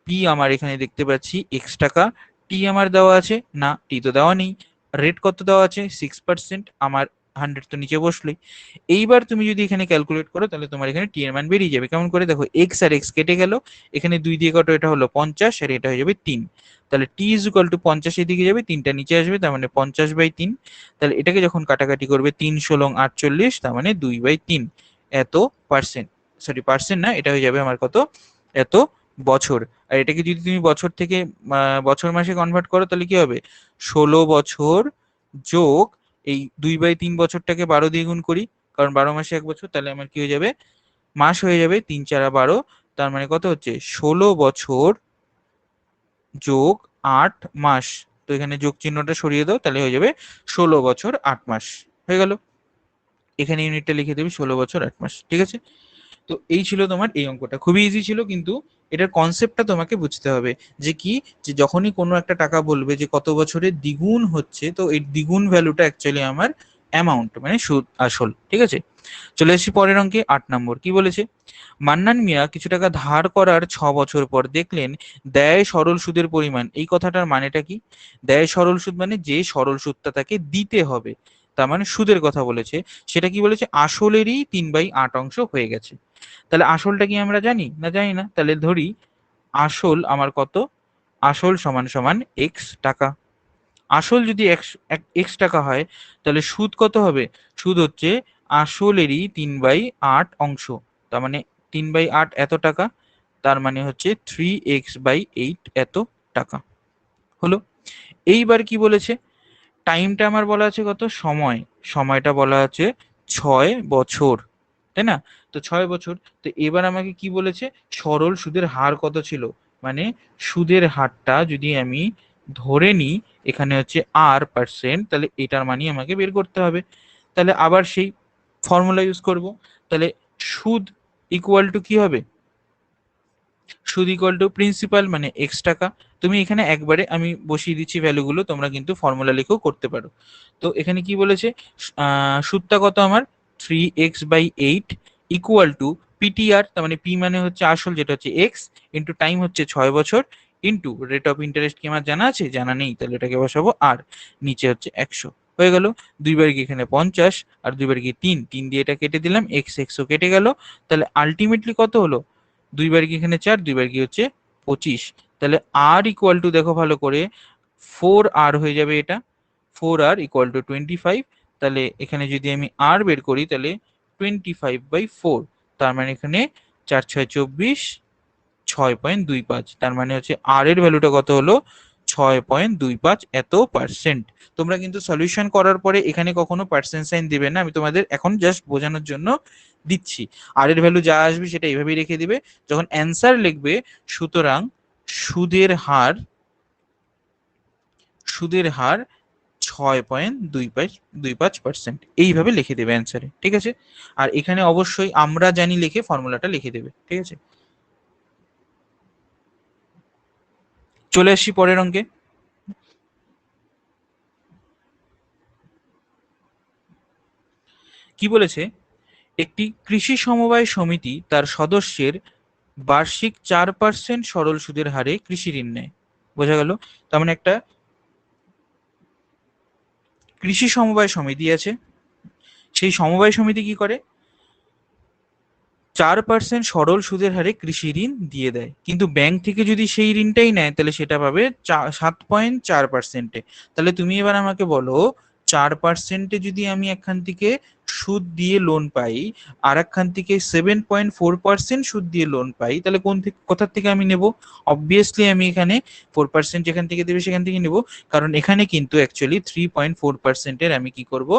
পি আমার এখানে দেখতে পাচ্ছি এক্স টাকা, টি আমার দেওয়া আছে না, টি তো দেওয়া নেই, রেট কত দেওয়া আছে 6%, আমার 100 তো নিচে বসলোই। এইবার তুমি যদি এখানে ক্যালকুলেট করো তাহলে তোমার এখানে টি এর মান বেরিয়ে যাবে। কেমন করে, দেখো এক্স আর এক্স কেটে গেল, এখানে 2 দিয়ে কত, এটা হলো 50 আর এটা হয়ে যাবে 3। তাহলে টি ইজ ইকুয়াল টু 50 এর দিকে যাবে, 3টা নিচে আসবে, তার মানে 50/3। তাহলে এটাকে যখন কাটাকাটি করবে 3 ষোলং 48, তার মানে 2/3 এত পার্সেন্ট, সরি পার্সেন্ট না, এটা হয়ে যাবে আমার কত, এত বছর। আর এটাকে যদি তুমি বছর থেকে বছর মাসে কনভার্ট করো তাহলে কি হবে, 16 বছর যোগ এই 2/3 বছরটাকে 12 দিয়ে গুণ করি, কারণ 12 মাসে 1 বছর, তাহলে আমার কি হয়ে যাবে, মাস হয়ে যাবে 3 4 12, তার মানে কত হচ্ছে 16 বছর যোগ 8 মাস। তো এখানে যোগ চিহ্নটা সরিয়ে দাও, তাহলে হয়ে যাবে 16 বছর 8 মাস, হয়ে গেল। এখানে ইউনিটটা লিখে দেবে 16 বছর 8 মাস, ঠিক আছে। তো এই ছিল তোমার এই অঙ্কটা, খুবই ইজি ছিল, কিন্তু এটার কনসেপ্টটা তোমাকে বুঝতে হবে যে কি, যে যখনই কোনো একটা টাকা বলবে যে কত বছরে দ্বিগুণ হচ্ছে, তো এই দ্বিগুণ ভ্যালুটা অ্যাকচুয়ালি আমার অ্যামাউন্ট মানে সুদ আসল, ঠিক আছে। চলে এসেছি পরের অঙ্কে, 8 নম্বর কি বলেছে, মান্নান মিয়া কিছু টাকা ধার করার 6 বছর পর দেখলেন দেয় সরল সুদের পরিমাণ, এই কথাটার মানেটা কি, দেয় সরল সুদ মানে যে সরল সুদটা তাকে দিতে হবে, তার মানে সুদের কথা বলেছে। সেটা কি বলেছে, আসলেরই 3/8 অংশ হয়ে গেছে। তাহলে আসলটা কি আমরা জানি না, জানি না, তাহলে ধরি আসল আমার কত, আসল সমান সমান এক্স টাকা। আসল যদি এক্স টাকা হয় তাহলে সুদ কত হবে, সুদ হচ্ছে আসলেরই 3/8 অংশ, তার মানে 3/8 এত টাকা, তার মানে হচ্ছে 3x/8 এত টাকা হলো। এইবার কি বলেছে, টাইমটা আমার বলা আছে কত, সময়, সময়টা বলা আছে 6 বছর, তাই না। তো 6 বছর, তো এবার আমাকে কি বলেছে, সরল সুদের হার কত ছিল, মানে সুদের হারটা যদি আমি ধরে নিই এখানে হচ্ছে R%, তাহলে এটার মানই আমাকে বের করতে হবে। তাহলে আবার সেই ফর্মুলা ইউজ করব। তাহলে সুদ ইকুয়াল টু কি হবে, সুদ ইকুয়াল টু প্রিন্সিপাল মানে এক্স টাকা। তুমি এখানে একবারে আমি বসিয়ে দিচ্ছি ভ্যালুগুলো, তোমরা কিন্তু ফর্মুলা লিখেও করতে পারো। তো এখানে কি বলেছে, সুদটা কত আমার 3x/8 ইকুয়াল টু পিটিআর, তার মানে পি মানে হচ্ছে আসল যেটা হচ্ছে এক্স, ইন্টু টাইম হচ্ছে 6 বছর, ইন্টু রেট অফ ইন্টারেস্ট কি আমার জানা আছে, জানা নেই, তাহলে এটাকে বসাবো আর, নিচে হচ্ছে 100, হয়ে গেল। দুইবার কি এখানে 50 আর দুইবার কি 3, 3 দিয়ে এটা কেটে দিলাম, এক্স এক্সও কেটে গেল। তাহলে আলটিমেটলি কত হলো, দুইবার কি এখানে 4, দুইবার কি হচ্ছে 25। তাহলে আর ইকুয়াল টু দেখো ভালো করে 4R হয়ে যাবে এটা, 4R ইকুয়াল টু 25। তাহলে এখানে যদি আমি আর বের করি তাহলে 25/4, তার মানে এখানে 4 6 24, 6.25, তার মানে হচ্ছে আর এর ভ্যালুটা কত হলো 6.25 এত পার্সেন্ট। তোমরা কিন্তু সলিউশন করার পরে এখানে কখনো পার্সেন্ট সাইন দিবে না, আমি তোমাদের এখন জাস্ট বোঝানোর জন্য দিচ্ছি। আর এর ভ্যালু যা আসবে সেটা এইভাবেই রেখে দিবে যখন অ্যান্সার লিখবে। সুতরাং সুদের হার, সুদের হার 6.25%, এইভাবে লিখে দেবে অ্যান্সারে, ঠিক আছে। আর এখানে অবশ্যই আমরা জানি লিখে ফর্মুলাটা লিখে দেবে, ঠিক আছে। চলে আসছি পরের অঙ্কে। কি বলেছে, একটি কৃষি সমবায় সমিতি তার সদস্যের বার্ষিক 4% সরল সুদের হারে কৃষি ঋণ নেয়। বোঝা গেল? তার মানে একটা কৃষি সমবায় সমিতি আছে, সেই সমবায় সমিতি কি করে, 4% সরল সুদের হারে কৃষি ঋণ দিয়ে দেয়, কিন্তু ব্যাংক থেকে যদি সেই ঋণটাই নেয় তাহলে সেটা পাবে 7.4%-এ। তাহলে তুমি এবার আমাকে বলো, 4%-এ যদি আমি একখান থেকে সুদ দিয়ে লোন পাই, আর একখান থেকে 7.4% সুদ দিয়ে লোন পাই, তাহলে কোথার থেকে আমি নেব? অবভিয়াসলি আমি এখানে 4% যেখান থেকে দেবে সেখান থেকে নেব, কারণ এখানে কিন্তু অ্যাকচুয়ালি 3.4%-এর আমি কি করব,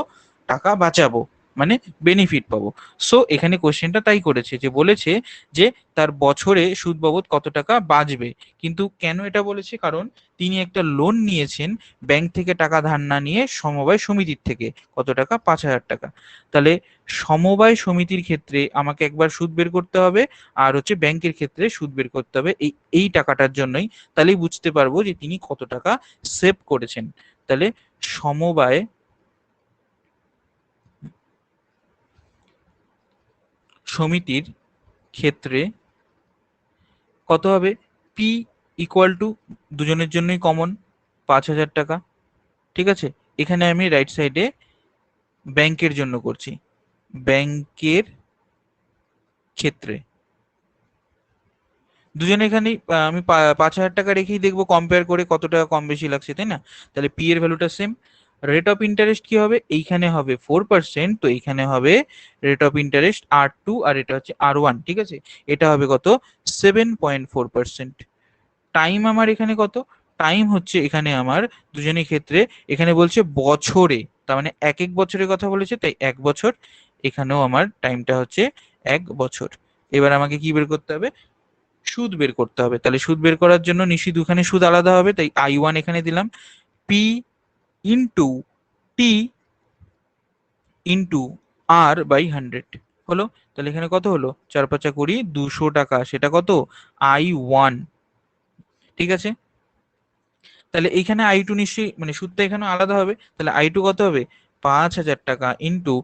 টাকা বাঁচাবো, মানে বেনিফিট পাবো। সো এখানে কোশ্চেনটা তাই করেছে, যে বলেছে যে তার বছরে সুদ বাবদ কত টাকা বাঁচবে। কিন্তু কেন এটা বলেছে, কারণ তিনি একটা লোন নিয়েছেন ব্যাংক থেকে, টাকা ধার না নিয়ে সমবায় সমিতির থেকে। কত টাকা? 5,000 টাকা। তাহলে সমবায় সমিতির ক্ষেত্রে আমাকে একবার সুদ বের করতে হবে, আর হচ্ছে ব্যাংকের ক্ষেত্রে সুদ বের করতে হবে এই এই টাকাটার জন্যই। তাহলেই বুঝতে পারবো যে তিনি কত টাকা সেভ করেছেন। তাহলে সমবায় সমিতির ক্ষেত্রে কত হবে? পি ইকুয়াল টু, দুজনের জন্যই কমন, 5,000 টাকা। ঠিক আছে, এখানে আমি রাইট সাইডে ব্যাংকের জন্য করছি, ব্যাংকের ক্ষেত্রে দুজনে এখানে আমি 5,000 টাকা রেখেই দেখবো কম্পেয়ার করে কত টাকা কম বেশি লাগছে, তাই না? তাহলে পি এর ভ্যালুটা সেম। রেট অফ ইন্টারেস্ট কি হবে? এইখানে হবে 4%, তো এইখানে হবে রেট অফ ইন্টারেস্ট R2, আর এটা হচ্ছে R1। ঠিক আছে, এটা হবে কত? 7.4%। টাইম আমার এখানে কত? টাইম হচ্ছে এখানে আমার দুজনের ক্ষেত্রে, এখানে বলছে বছরে, তার মানে এক এক বছরের কথা বলেছে, তাই 1 বছর। এখানেও আমার টাইমটা হচ্ছে 1 বছর। এবার আমাকে কি বের করতে হবে? সুদ বের করতে হবে। তাহলে সুদ বের করার জন্য নিশ্চয়ই দুখানে সুদ আলাদা হবে, তাই I1 এখানে দিলাম, P into T into R/100 হলো। তাহলে এখানে কত হলো? 4×5 = 20, 200 টাকা, সেটা কত? I1। ঠিক আছে, তাহলে এইখানে I2 নিশ্চয়ই, মানে সুদটা এখানে আলাদা হবে, তাহলে I2 কত হবে? 5,000 টাকা into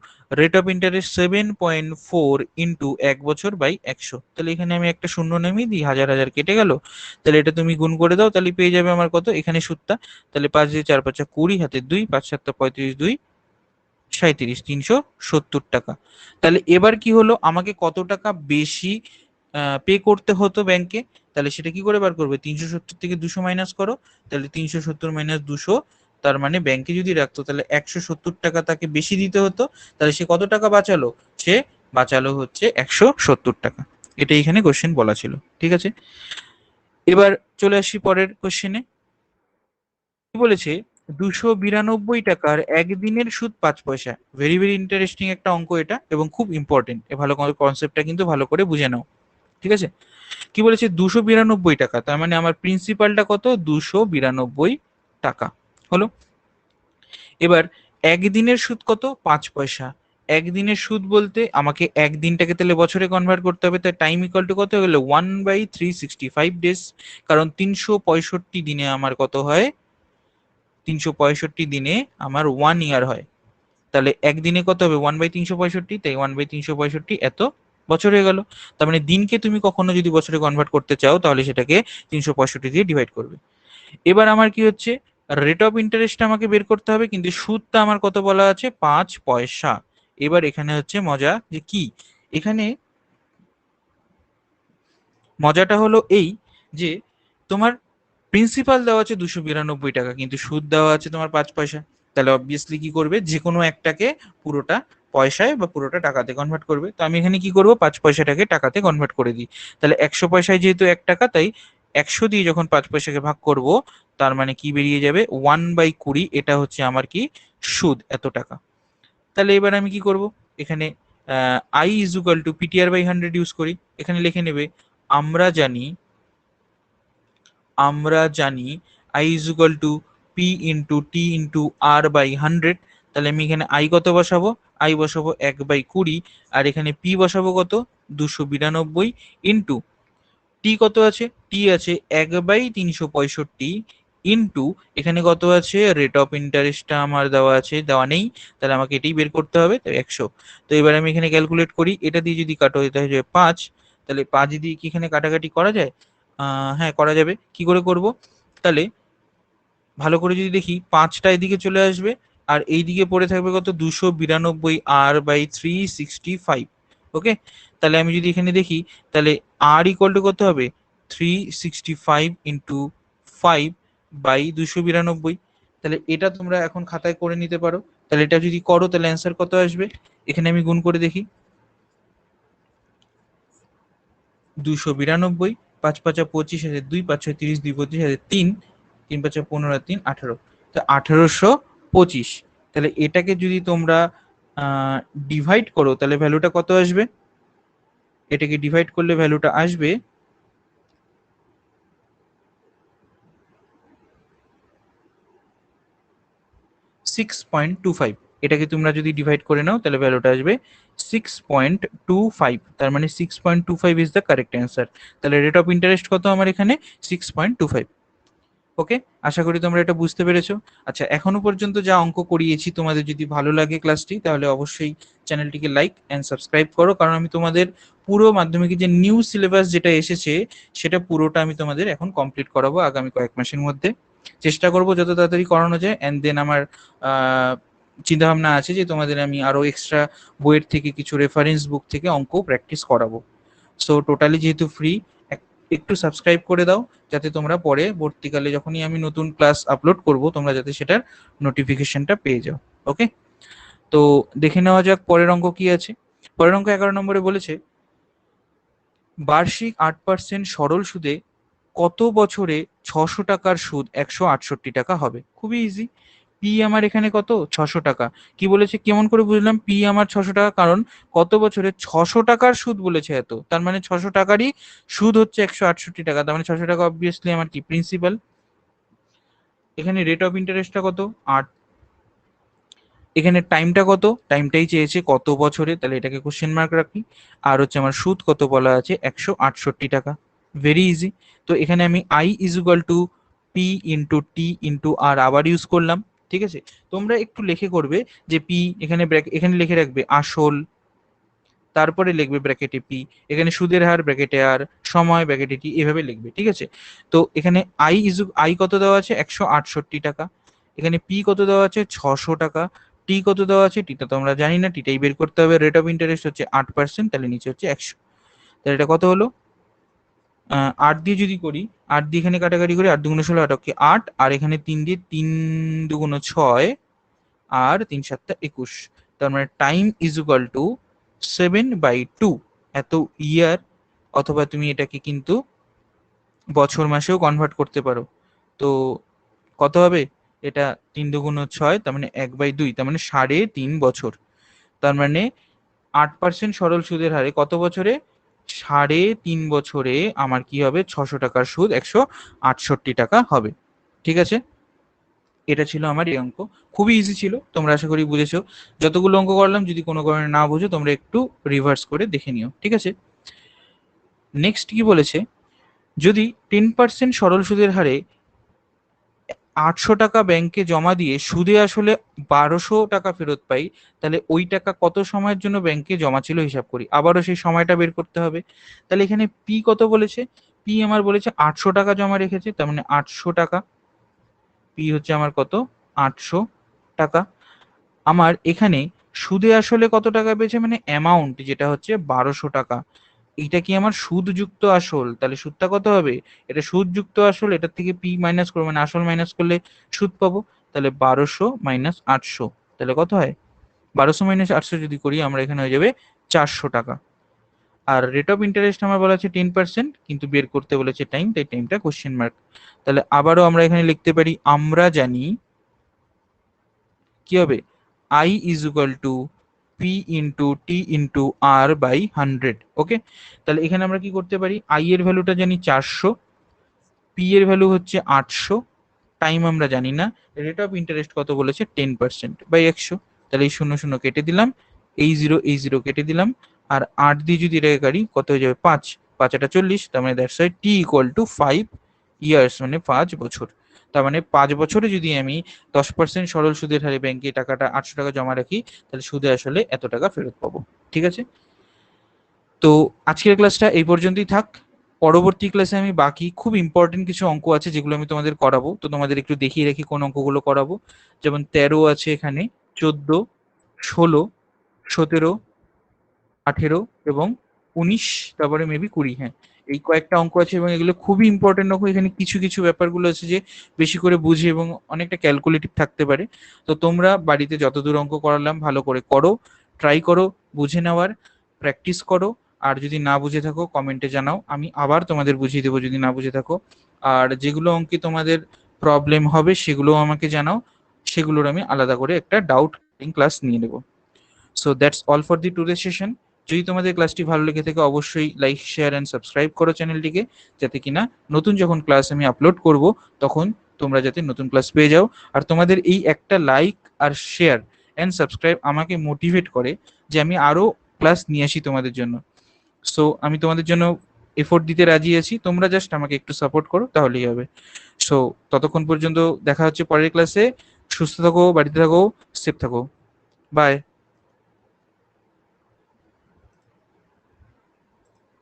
rate of interest 7.4 into 1 বছর/100। তাহলে এখানে আমি একটা শূন্য নামিয়ে দিই, হাজার হাজার কেটে গেল। তাহলে এটা তুমি গুণ করে দাও, তাহলে পেয়ে যাবে আমার কত এখানে সুদটা। তাহলে 5 দিয়ে 4×5 = 20, হাতে 2, 5 7 35, 2 37, 370 টাকা। তাহলে এবার কি হলো, আমাকে কত টাকা বেশি পে করতে হতো ব্যাংকে? তাহলে সেটা কি করে বার করবে? 370 থেকে 200 মাইনাস করো। তাহলে 370 মাইনাস 200, তার মানে ব্যাংকে যদি রাখতো তাহলে 170 টাকা তাকে বেশি দিতে হতো। তাহলে সে কত টাকা বাঁচালো? সে বাঁচালো হচ্ছে 170 টাকা। এটা এখানে কোশ্চেন বলা ছিল। ঠিক আছে, এবার চলে আসি পরের কোশ্চেনে। কি বলেছে? 292 টাকার একদিনের সুদ 5 পয়সা। ভেরি ভেরি ইন্টারেস্টিং একটা অঙ্ক এটা, এবং খুব ইম্পর্টেন্ট। ভালো করে কনসেপ্টটা কিন্তু ভালো করে বুঝে নাও। ঠিক আছে, কি বলেছে? 292 টাকা, তার মানে আমার প্রিন্সিপালটা কত? 292 টাকা হলো। এবার একদিনের সুদ কত? 5 পয়সা। একদিনের সুদ বলতে আমাকে একদিনটাকে তাহলে বছরে কনভার্ট করতে হবে, তাই টাইম ইকুয়াল টু কত হয়ে গেল? 1/365 ডেজ। কারণ 365 দিনে আমার কত হয়? 365 দিনে আমার 1 ইয়ার হয়। তাহলে একদিনে কত হবে? 1/365, তাই 1/365 এত বছর হয়ে গেল। তার মানে দিনকে তুমি কখনো যদি বছরে কনভার্ট করতে চাও তাহলে সেটাকে 365 দিয়ে ডিভাইড করবে। এবার আমার কি হচ্ছে? রেট অফ ইন্টারেস্ট আমাকে বের করতে হবে, কিন্তু সুদটা আমার কত বলা আছে? 5 পয়সা। এবার এখানে হচ্ছে মজা, যে কি এখানে মজাটা হলো এই, যে তোমার প্রিন্সিপাল দেওয়া আছে 292 টাকা, কিন্তু সুদ দেওয়া আছে তোমার 5 পয়সা। তাহলে অবভিয়াসলি কি করবে? যে কোনো একটাকে পুরোটা পয়সায় বা পুরোটা টাকাতে কনভার্ট করবে। তো আমি এখানে কি করব? 5 পয়সাটাকে টাকাতে কনভার্ট করে দিই। তাহলে 100 পয়সায় যেহেতু 1 টাকা, তাই 100 দিয়ে যখন 5 পয়সাকে ভাগ করব, তার মানে কি বেরিয়ে যাবে? 1/20। এটা হচ্ছে আমার কি? সুদ, এত টাকা। তাহলে এবার আমি কি করব? এখানে I is equal two PTR/100 use করি। এখানে লিখে নেবে, আমরা জানি আমরা জানি I is equal to P into T into R/100। তাহলে আমি এখানে আই কত বসাবো? আই বসাবো 1/20, আর এখানে পি বসাবো কত? 292 ইন্টু টি কত আছে? টি আছে 1/365, ইনটু এখানে কত আছে, রেট অফ ইন্টারেস্টটা আমার দেওয়া আছে, দেওয়া নেই, তাহলে আমাকে এটাই বের করতে হবে, তাই 100। তো এবার আমি এখানে ক্যালকুলেট করি, এটা দিয়ে যদি কাটো তাহলে হয়ে যাবে 5। তাহলে 5 দিয়ে কি এখানে কাটাকাটি করা যায়? হ্যাঁ, করা যাবে। কি করে করব? তাহলে ভালো করে যদি দেখি, 5টা এদিকে চলে আসবে, আর এই দিকে পড়ে থাকবে কত, 292 আর বাই 365। ওকে, তাহলে আমি যদি এখানে দেখি, তাহলে আর ইকুয়াল টু কত হবে, 365 ইন্টু 5 বাই 292। তাহলে এটা তোমরা এখন খাতায় করে নিতে পারো। তাহলে এটা যদি করো তাহলে অ্যান্সার কত আসবে, এখানে আমি গুণ করে দেখি, 292, 5 5 25 আছে, 2 5 6 30, 2 25 আছে, 3 3 5 15, 3 18, তো 1825। তাহলে এটাকে যদি তোমরা ডিভাইড করো তাহলে ভ্যালুটা কত আসবে, এটাকে ডিভাইড করলে ভ্যালুটা আসবে 6.25। এটাকে তোমরা যদি ডিভাইড করে নাও তাহলে ভ্যালুটা আসবে 6.25। তার মানে 6.25 ইজ দ্য কারেক্ট অ্যান্সার। তাহলে রেট অফ ইন্টারেস্ট কত আমার এখানে, 6.25। ওকে, আশা করি তোমরা এটা বুঝতে পেরেছো। আচ্ছা, এখনো পর্যন্ত যা অঙ্ক করিয়েছি তোমাদের যদি ভালো লাগে ক্লাসটি, তাহলে অবশ্যই চ্যানেলটিকে লাইক অ্যান্ড সাবস্ক্রাইব করো, কারণ আমি তোমাদের পুরো মাধ্যমিকের যে নিউ সিলেবাস যেটা এসেছে সেটা পুরোটা আমি তোমাদের এখন কমপ্লিট করাবো আগামী কয়েক মাসের মধ্যে। চেষ্টা করব যত তাড়াতাড়ি করানো যায়। অ্যান্ড দেন আমার চিন্তা ভাবনা আছে যে তোমাদের আমি আরো এক্সট্রা বইয়ের থেকে কিছু রেফারেন্স বুক থেকে অঙ্ক প্র্যাকটিস করাবো। সো টোটালি যেহেতু ফ্রি, একটু সাবস্ক্রাইব করে দাও, যাতে তোমরা পরবর্তীকালে যখনই আমি নতুন ক্লাস আপলোড করব তোমরা যাতে সেটার নোটিফিকেশনটা পেয়ে যাও। ওকে, তো দেখে নেওয়া যাক পরের অঙ্ক কি আছে। পরের অঙ্ক 11 নম্বরে বলেছে, বার্ষিক 8% সরল সুদে কত বছরে 600 টাকার সুদ 168 টাকা হবে? খুবই ইজি। পি আমার এখানে কত, 600 টাকা। কি বলেছে, কেমন করে বুঝলাম পি আমার 600 টাকা? কারণ কত বছরে 600 টাকার সুদ বলেছে, এত তার মানে 600 টাকারই সুদ হচ্ছে 168 টাকা, তার মানে 600 টাকা অবভিয়াসলি আমার কি, প্রিন্সিপাল। এখানে রেট অফ ইন্টারেস্টটা কত, 8। এখানে টাইমটা কত, টাইমটাই চেয়েছে কত বছরে, তাহলে এটাকে কোশ্চেন মার্ক রাখি। আর হচ্ছে আমার সুদ কত বলা আছে, 168 টাকা। Very easy. তো এখানে আমি I is equal to P into T into R আবার ইউজ করলাম। ঠিক আছে, তোমরা একটু লিখে করবে যে পি এখানে এখানে লিখে রাখবে আসল, তারপরে লিখবে ব্র্যাকেটে পি, এখানে সুদের হার ব্র্যাকেটে আর, সময় ব্র্যাকেটে টি, এভাবে লিখবে। ঠিক আছে, তো এখানে আই কত দেওয়া আছে, 168 টাকা। এখানে পি কত দেওয়া আছে, 600 টাকা। টি কত দেওয়া আছে, টিটা তো আমরা জানি না, টিটাই বের করতে হবে। রেট অফ ইন্টারেস্ট হচ্ছে 8%, তাহলে নিচে হচ্ছে 100। তাহলে এটা কত হলো, 8 দিয়ে যদি করি, 8 দিয়ে এখানে কাটাকাটি করি, 8 দুগুণ 16, 8 আর এখানে 3 দিয়ে, 3 দুগুণ 6 আর 3 7 21। তার মানে টাইম ইজ ইকুয়াল টু 7/2 এত ইয়ার, অথবা তুমি এটাকে কিন্তু বছর মাসেও কনভার্ট করতে পারো। তো কত হবে এটা, 3 দুগুণ 6, তার মানে 1/2, তার মানে 3.5 বছর। তার মানে 8% সরল সুদের হারে কত বছরে, 3.5 বছরে আমার কি হবে, 600 টাকার সুদ 168 টাকা হবে। ঠিক আছে, এটা ছিল আমার এই অঙ্ক। খুবই ইজি ছিল, তোমরা আশা করি বুঝেছো। যতগুলো অঙ্ক করলাম, যদি কোনো কারণে না বুঝো তোমরা একটু রিভার্স করে দেখে নিও। ঠিক আছে, নেক্সট কি বলেছে, যদি 10% সরল সুদের হারে 800 টাকা ব্যাংকে জমা দিয়ে সুদে আসলে 1200 টাকা ফেরত পাই, তাহলে ওই টাকা কত সময়ের জন্য ব্যাংকে জমা ছিল হিসাব করি। আবারও সেই সময়টা বের করতে হবে। তাহলে এখানে পি কত বলেছে, পি আমার বলেছে 800 টাকা জমা রেখেছে, তার মানে 800 টাকা। পি হচ্ছে আমার কত, 800 টাকা। আমার এখানে সুদে আসলে কত টাকা পেয়েছে, মানে অ্যামাউন্ট যেটা হচ্ছে 1200 টাকা। এটা কি আমার সুদ যুক্ত আসল, তাহলে সুদটা কত হবে, এটা সুদ যুক্ত আসল, এটার থেকে পি মাইনাস করবো, মানে আসল মাইনাস করলে সুদ পাবো। তাহলে 1200 মাইনাস 800, তাহলে কত হয়, 1200 মাইনাস 800 যদি করি আমরা, এখানে হয়ে যাবে 400 টাকা। আর রেট অফ ইন্টারেস্ট আমার বলা আছে 10%, কিন্তু বের করতে বলেছে টাইম, তাই টাইমটা কোশ্চেন মার্ক। তাহলে আবারও আমরা এখানে লিখতে পারি, আমরা জানি কি হবে, I is equal to P into T into R by 100। Okay, তাহলে এখানে আমরা কি করতে পারি, আই এর ভ্যালুটা জানি 400, পি এর ভ্যালু হচ্ছে 800, টাইম আমরা জানি না, রেট অফ ইন্টারেস্ট কত বলেছে 10% বাই 100। তাহলে এই 0 0 কেটে দিলাম, এই জিরো কেটে দিলাম, আর 8 দিয়ে যদি এটাকে কাটি কত হয়ে যাবে, 5 5 এটা 40, তার মানে that's Y T equal to 5 years, মানে 5 বছর। তার মানে 5 বছরে যদি আমি 10% সরল সুদের হারে ব্যাংকে টাকাটা 800 টাকা জমা রাখি, তাহলে সুদে আসলে এত টাকা ফেরত পাবো। ঠিক আছে, তো আজকের ক্লাসটা এই পর্যন্তই থাক। পরবর্তী ক্লাসে আমি বাকি খুব ইম্পর্টেন্ট কিছু অঙ্ক আছে যেগুলো আমি তোমাদের করাবো, তো তোমাদের একটু দেখিয়ে রাখি কোন অঙ্কগুলো করাবো। যেমন 13 আছে এখানে, 14, 16, 17, 18 এবং 19, তারপরে মেবি 20। হ্যাঁ, এই কয়েকটা অঙ্ক আছে এবং এগুলো খুবই ইম্পর্টেন্ট অঙ্ক। এখানে কিছু কিছু ব্যাপারগুলো আছে যে বেশি করে বুঝে এবং অনেকটা ক্যালকুলেটিভ থাকতে পারে। তো তোমরা বাড়িতে যতদূর অঙ্ক করালাম ভালো করে করো, ট্রাই করো বুঝে নেওয়ার, প্র্যাকটিস করো। আর যদি না বুঝে থাকো কমেন্টে জানাও, আমি আবার তোমাদের বুঝিয়ে দেবো যদি না বুঝে থাকো। আর যেগুলো অঙ্কে তোমাদের প্রবলেম হবে সেগুলোও আমাকে জানাও, সেগুলোর আমি আলাদা করে একটা ডাউট ক্লাস নিয়ে নেবো। So that's all for the today session. যদি তোমাদের ক্লাসটি ভালো লেগে থাকে অবশ্যই লাইক, শেয়ার অ্যান্ড সাবস্ক্রাইব করো চ্যানেলটিকে, যাতে কিনা নতুন যখন ক্লাস আমি আপলোড করব তখন তোমরা যাতে নতুন ক্লাস পেয়ে যাও। আর তোমাদের এই একটা লাইক আর শেয়ার অ্যান্ড সাবস্ক্রাইব আমাকে মোটিভেট করে যে আমি আরও ক্লাস নিয়ে আসি তোমাদের জন্য। সো আমি তোমাদের জন্য এফোর্ট দিতে রাজি আছি, তোমরা জাস্ট আমাকে একটু সাপোর্ট করো তাহলেই হবে। সো ততক্ষণ পর্যন্ত দেখা হচ্ছে পরের ক্লাসে। সুস্থ থাকো, বাড়িতে থাকো, সেফ থাকো। বাই।